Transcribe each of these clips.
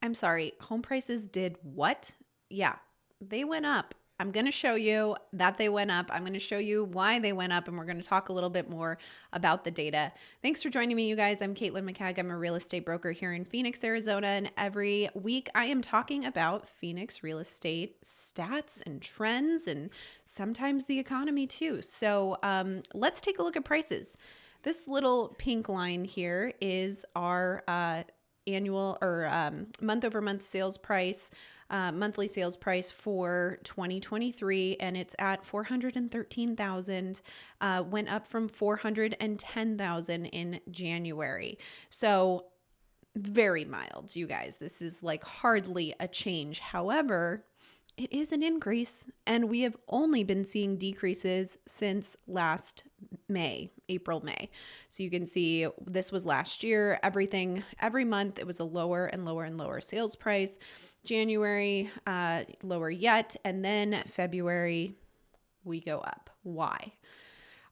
I'm sorry, home prices did what? Yeah, they went up. I'm going to show you that they went up. I'm going to show you why they went up, and we're going to talk a little bit more about the data. Thanks for joining me, you guys. I'm Caitlin McCagg. I'm a real estate broker here in Phoenix, Arizona, and every week I am talking about Phoenix real estate stats and trends, and sometimes the economy too. So let's take a look at prices. This little pink line here is our annual or month over month sales price, monthly sales price for 2023, and it's at 413,000. Went up from 410,000 in January. So very mild, you guys. This is like hardly a change. However, it is an increase, and we have only been seeing decreases since last April, May. So you can see this was last year. Every month it was a lower and lower and lower sales price. January, lower yet. And then February, we go up. Why?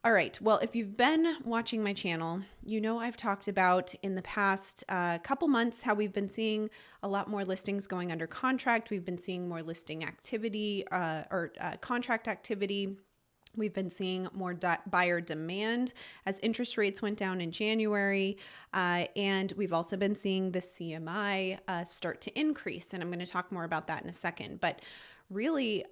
All right. Well, if you've been watching my channel, you know I've talked about in the past couple months how we've been seeing a lot more listings going under contract. We've been seeing more listing activity or contract activity. We've been seeing more buyer demand as interest rates went down in January. And we've also been seeing the CMI start to increase. And I'm going to talk more about that in a second. But really,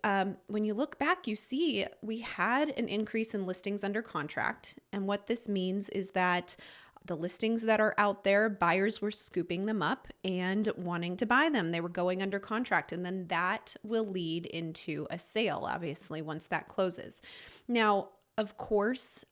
when you look back, you see we had an increase in listings under contract. And what this means is that the listings that are out there, buyers were scooping them up and wanting to buy them. They were going under contract, and then that will lead into a sale, obviously, once that closes. Now, of course,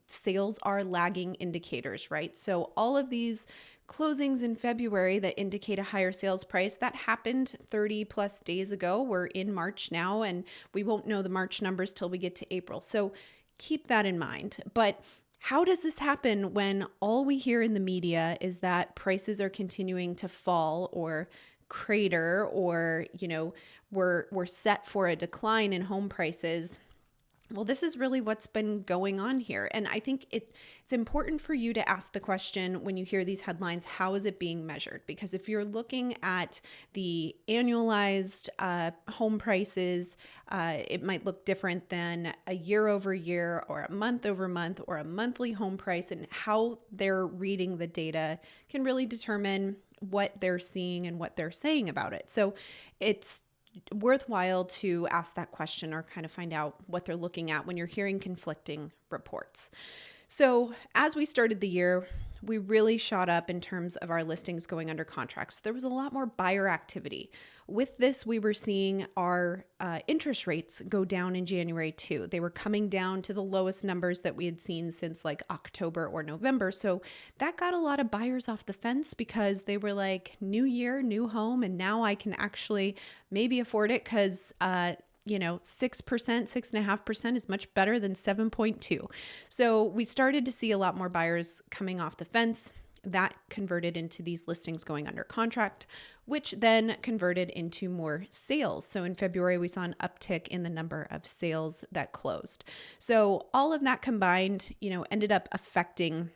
sales are lagging indicators, right? So all of these closings in February that indicate a higher sales price, that happened 30 plus days ago. We're in March now, and we won't know the March numbers till we get to April. So keep that in mind. But how does this happen when all we hear in the media is that prices are continuing to fall or crater, or, we're set for a decline in home prices? Well, this is really what's been going on here. And I think it's important for you to ask the question when you hear these headlines, how is it being measured? Because if you're looking at the annualized home prices, it might look different than a year over year or a month over month or a monthly home price, and how they're reading the data can really determine what they're seeing and what they're saying about it. So it's worthwhile to ask that question or kind of find out what they're looking at when you're hearing conflicting reports. So as we started the year, we really shot up in terms of our listings going under contract. So there was a lot more buyer activity. With this, we were seeing our interest rates go down in January too. They were coming down to the lowest numbers that we had seen since like October or November. So that got a lot of buyers off the fence because they were like, new year, new home, and now I can actually maybe afford it because 6%, 6.5% is much better than 7.2. So we started to see a lot more buyers coming off the fence. That converted into these listings going under contract, which then converted into more sales. So in February, we saw an uptick in the number of sales that closed. So all of that combined, ended up affecting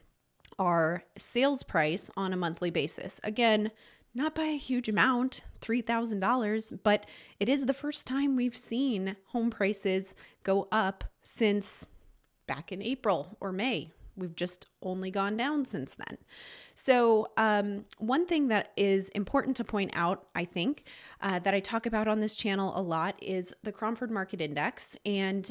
our sales price on a monthly basis. Again, not by a huge amount, $3,000, but it is the first time we've seen home prices go up since back in April or May. We've just only gone down since then. So one thing that is important to point out, I think, that I talk about on this channel a lot is the Cromford Market Index. And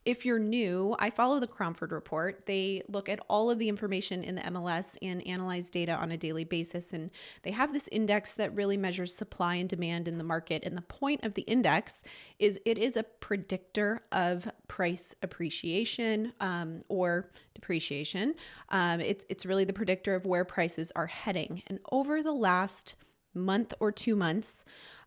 if you're new, I follow the Cromford report. They look at all of the information in the MLS and analyze data on a daily basis. And they have this index that really measures supply and demand in the market. And the point of the index is it is a predictor of price appreciation or depreciation. It's really the predictor of where prices are heading. And over the last month or 2 months,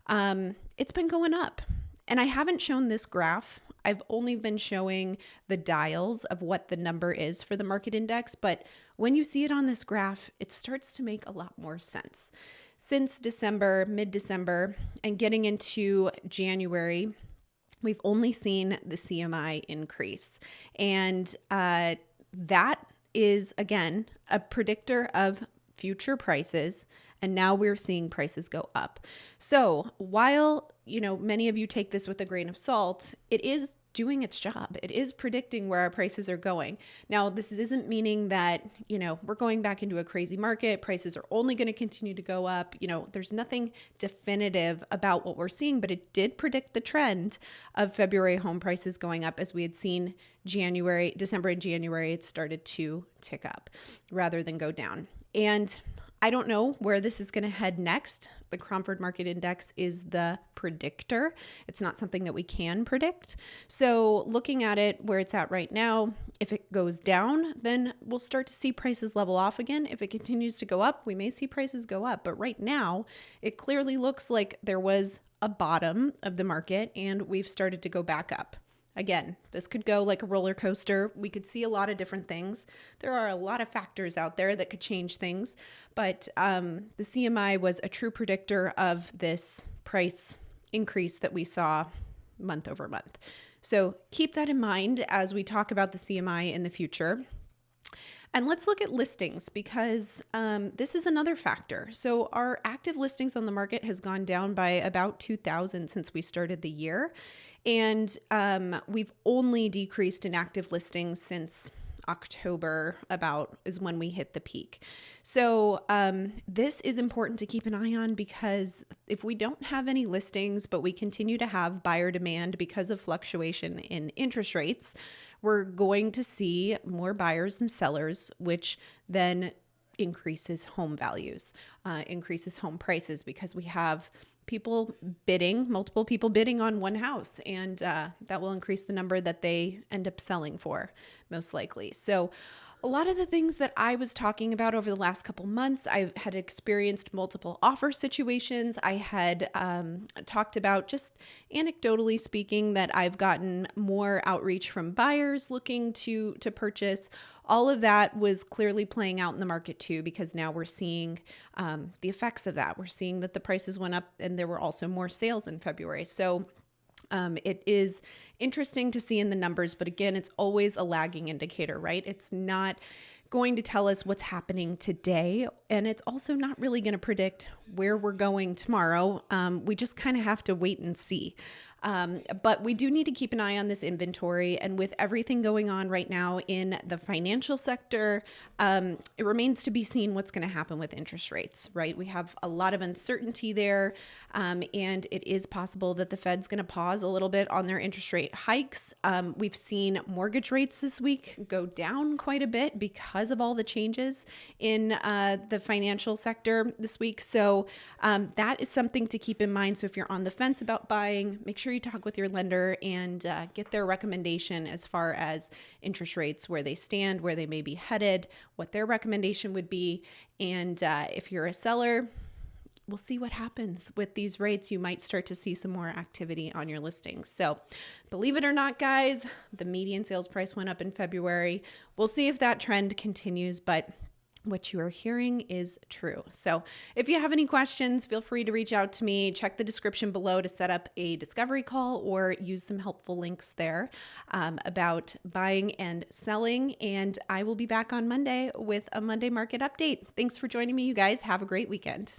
it's been going up. And I haven't shown this graph. I've only been showing the dials of what the number is for the market index. But when you see it on this graph, it starts to make a lot more sense. Since December, mid-December, and getting into January, we've only seen the CMI increase. And that is, again, a predictor of future prices And now we're seeing prices go up. So while, many of you take this with a grain of salt, it is doing its job. It is predicting where our prices are going. Now, this isn't meaning that, we're going back into a crazy market. Prices are only going to continue to go up. There's nothing definitive about what we're seeing, but it did predict the trend of February home prices going up. As we had seen December and January, it started to tick up rather than go down. And I don't know where this is going to head next. The Cromford Market Index is the predictor. It's not something that we can predict. So looking at it where it's at right now, if it goes down, then we'll start to see prices level off again. If it continues to go up, we may see prices go up. But right now, it clearly looks like there was a bottom of the market and we've started to go back up. Again, this could go like a roller coaster. We could see a lot of different things. There are a lot of factors out there that could change things, but the CMI was a true predictor of this price increase that we saw month over month. So keep that in mind as we talk about the CMI in the future. And let's look at listings because this is another factor. So our active listings on the market has gone down by about 2,000 since we started the year. And we've only decreased in active listings since October is when we hit the peak. So this is important to keep an eye on because if we don't have any listings, but we continue to have buyer demand because of fluctuation in interest rates, we're going to see more buyers than sellers, which then increases home values, increases home prices because we have multiple people bidding on one house, and that will increase the number that they end up selling for, most likely. So a lot of the things that I was talking about over the last couple months, I had experienced multiple offer situations. I had talked about, just anecdotally speaking, that I've gotten more outreach from buyers looking to purchase. All of that was clearly playing out in the market too, because now we're seeing the effects of that. We're seeing that the prices went up and there were also more sales in February. So it is interesting to see in the numbers, but again, it's always a lagging indicator, right? It's not going to tell us what's happening today, and it's also not really going to predict where we're going tomorrow. We just kind of have to wait and see. But we do need to keep an eye on this inventory, and with everything going on right now in the financial sector, it remains to be seen what's going to happen with interest rates, right? We have a lot of uncertainty there, and it is possible that the Fed's going to pause a little bit on their interest rate hikes. We've seen mortgage rates this week go down quite a bit because of all the changes in the financial sector this week. So that is something to keep in mind. So if you're on the fence about buying, make sure you talk with your lender and get their recommendation as far as interest rates, where they stand, where they may be headed, what their recommendation would be. And if you're a seller, we'll see what happens with these rates. You might start to see some more activity on your listings. So believe it or not, guys, the median sales price went up in February. We'll see if that trend continues, but what you are hearing is true. So if you have any questions, feel free to reach out to me. Check the description below to set up a discovery call or use some helpful links there about buying and selling. And I will be back on Monday with a Monday market update. Thanks for joining me, you guys. Have a great weekend.